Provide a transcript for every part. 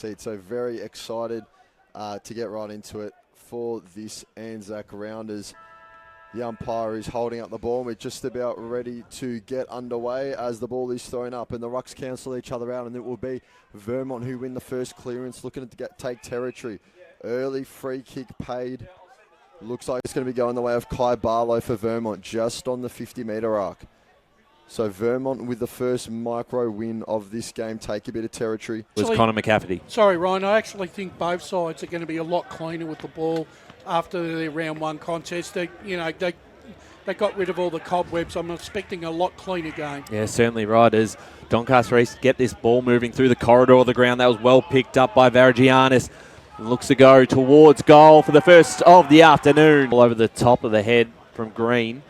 So very excited to get right into it for this Anzac round as the umpire is holding up the ball. We're just about ready to get underway as the ball is thrown up and the rucks cancel each other out, and it will be Vermont who win the first clearance, looking to take territory. Early free kick paid. Looks like it's going to be going the way of Kai Barlow for Vermont, just on the 50-metre arc. So Vermont with the first micro win of this game, take a bit of territory. Was Connor McCafferty. Sorry, Ryan. I actually think both sides are going to be a lot cleaner with the ball after their round one contest. They got rid of all the cobwebs. I'm expecting a lot cleaner game. Yeah, certainly right. As Doncaster East get this ball moving through the corridor of the ground, that was well picked up by Varagianis. Looks to go towards goal for the first of the afternoon. All over the top of the head from Green.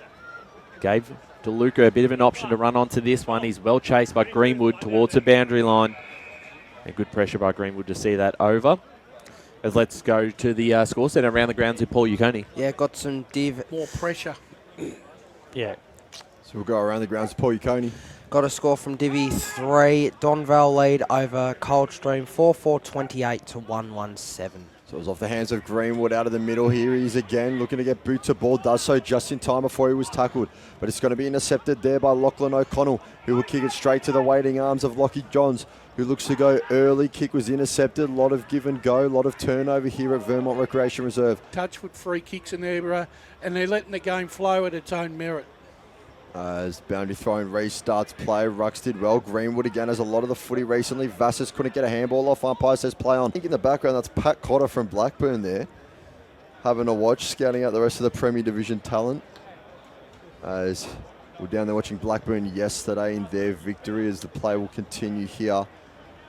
Gave DeLuca a bit of an option to run onto this one. He's well chased by Greenwood towards the boundary line. And good pressure by Greenwood to see that over. As let's go to the score centre around the grounds with Paul Uconi. Yeah, got some div. More pressure. Yeah. So we'll go around the grounds with Paul Uconi. Got a score from Divvy 3. Donvale lead over Coldstream 4-4-28 to 1-1-7. So it was off the hands of Greenwood out of the middle. Here he is again, looking to get boot to ball. Does so just in time before he was tackled. But it's going to be intercepted there by Lachlan O'Connell, who will kick it straight to the waiting arms of Lockie Johns, who looks to go early. Kick was intercepted. A lot of give and go, a lot of turnover here at Vermont Recreation Reserve. Touchwood free kicks in there, and they're letting the game flow at its own merit. As boundary throwing restarts play, Rucks did well. Greenwood again has a lot of the footy recently. Vassas couldn't get a handball off. Umpire says play on. I think in the background that's Pat Cotter from Blackburn there, having a watch, scouting out the rest of the Premier Division talent. As we're down there watching Blackburn yesterday in their victory, as the play will continue here.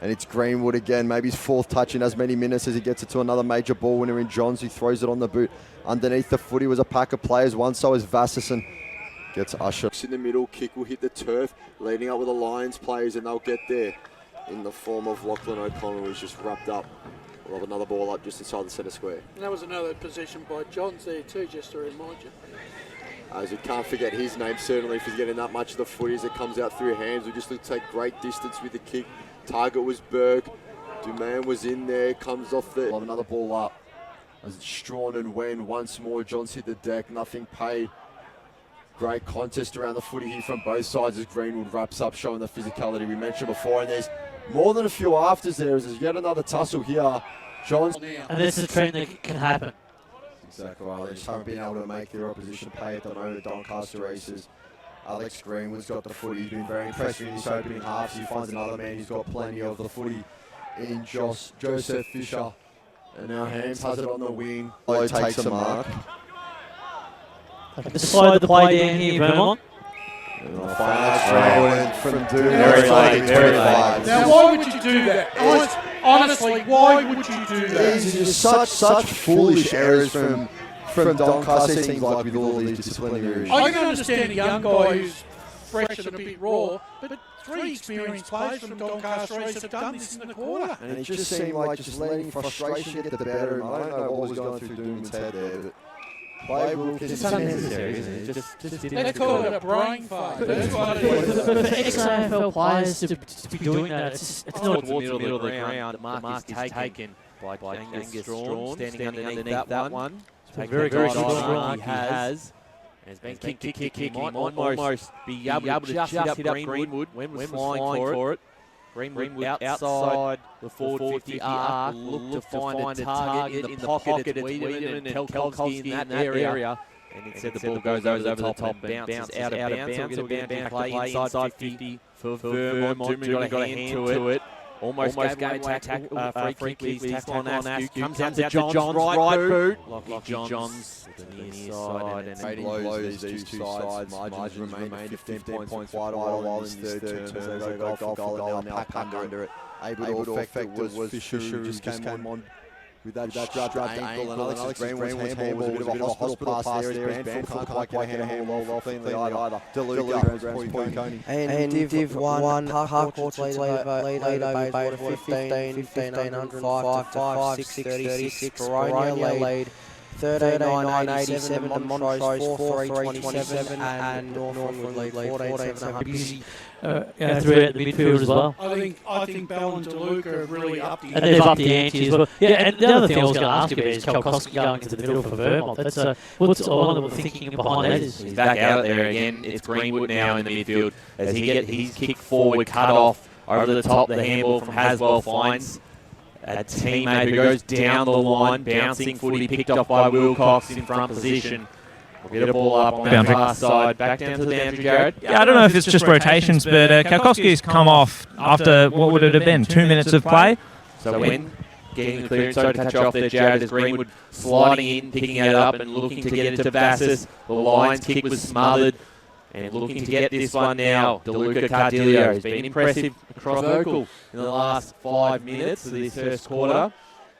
And it's Greenwood again, maybe his fourth touch in as many minutes as he gets it to another major ball winner in Johns, who throws it on the boot. Underneath the footy was a pack of players. One so is Vassas and gets Usher. In the middle, kick will hit the turf, leading up with the Lions players, and they'll get there in the form of Lachlan O'Connell, who's just wrapped up. We'll have another ball up just inside the centre square. And that was another possession by Johns there too, just to remind you. As you can't forget his name, certainly, if he's getting that much of the footy as it comes out through hands. We just look to take great distance with the kick. Target was Berg. Duman was in there, comes off the... We'll have another ball up. As it's Strawn and Wen once more. Johns hit the deck, nothing paid. Great contest around the footy here from both sides as Greenwood wraps up, showing the physicality we mentioned before. And there's more than a few afters there as there's yet another tussle here. Johns. And this is a trend that can happen. Exactly right. They just haven't been able to make their opposition pay at the moment. Doncaster Races. Alex Greenwood's got the footy. He's been very impressive in his opening halves. He finds another man who's got plenty of the footy in Joseph Fisher. And now Hams has it on the wing. Low takes a mark. They slowed the play down here, Vermont. From Doom. Very late, very late. Now, why would you do that? Honestly, why would you do that? These are just such foolish errors from Doncaster. It seems like with all these disciplinary issues. I can understand a young guy who's fresh and a bit raw, but 3 experienced players from Doncaster East have done this in the quarter. And it just seemed like just letting frustration get the better. And I don't know what was going through Doom's head there, but play will continue. It's unnecessary, isn't it? Just Let's call it a brain fart. That's what it is. But for ex-AFL players to be doing that, it's not Towards the middle of the ground. The mark is taken by Angus Strawn, standing underneath that one. Very good mark he has. And it's been kicked. He might almost be able to just hit up Greenwood when was flying for it. Greenwood outside the forward 50 arc, look to find a target in the pocket. It's Wiedemann and Telkovsky in that area. And instead the ball goes over the top and bounces out of bounds. So we'll get a play inside 50 for Vermont. Doom got a hand to it. Almost gave away a free kick. He's tackle on Askew. Comes out to Johns, right boot. Lockie Johns to the near side. And Rating blows these two sides. Margins remain 15 points quite a while in this third term. They go goal for goal and now pack under it. Able to affect it was Fisher, who just came on with that strapped ankle. And Alex Greenwood's handball was a bit of a hospital pass there. His Banfield can't quite get a handball cleanly either. DeLuca, and Div 1, Park Courts lead over Beta 1500, 5 to 5, 6, 36. Boronia lead 13-9-87, the Montrose 4-3-27, and Northwood lead 14-7. Throughout the midfield as well. I think Bell and DeLuca have really upped the And they've upped the ante as well. Yeah, and the other thing I was going to ask you about is Kalkowski going into the middle for Vermont. That's what's I wonder what the thinking behind that is. He's back out there again. It's Greenwood now in the midfield as he's kicked forward, cut off over the top. The handball from Haswell finds a teammate who goes down the line, bouncing footy picked off by Wilcox in front position. We'll get a ball up on that far side, back down to the boundary, Jared. Yeah, I don't know if it's just rotations, but Kalkowski's come off after, what would it have been, 2 minutes of play? So when getting the clearance, so to touch off there, Jared, as Greenwood sliding in, picking it up and looking to get it to Vassis. The Lions kick was smothered. And looking to get this one now, DeLuca Cardillo has been impressive across Vocal in the last 5 minutes of this first quarter.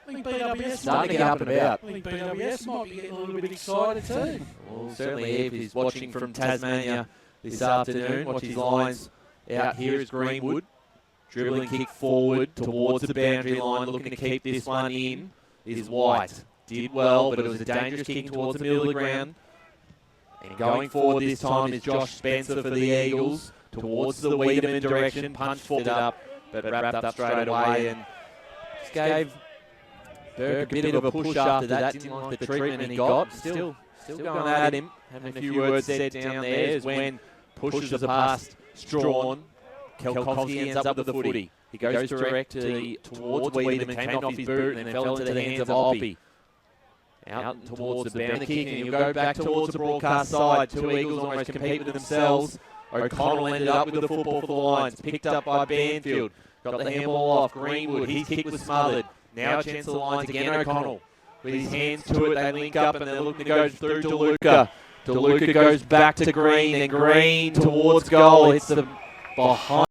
I think BWS Starting to get up and about. I think BWS might be getting a little bit excited too. Well, certainly Eve is watching from Tasmania this afternoon. Watch his lines out here is Greenwood. Dribbling kick forward towards the boundary line, looking to keep this one in, is White. Did well, but it was a dangerous kick towards the middle of the ground. And going forward this time is Josh Spencer for the Eagles towards the Wiedemann direction. Punched it up, but wrapped up straight away and just gave Burke a bit of a push after that. Didn't like the treatment he got. Still going at him. Having a few words said down there is when pushes are past Strawn. Kalkowski ends up with the footy. He goes direct towards Wiedemann, came off his boot and then fell into the hands of Oppie. Out towards the boundary kick, and he'll go back towards the broadcast side. Two Eagles almost compete with themselves. O'Connell ended up with the football for the Lions. Picked up by Banfield. Got the handball off Greenwood. His kick was smothered. Now a chance for the Lions again. O'Connell with his hands to it. They link up and they're looking to go through DeLuca. DeLuca goes back to Green, and Green towards goal. It's the behind.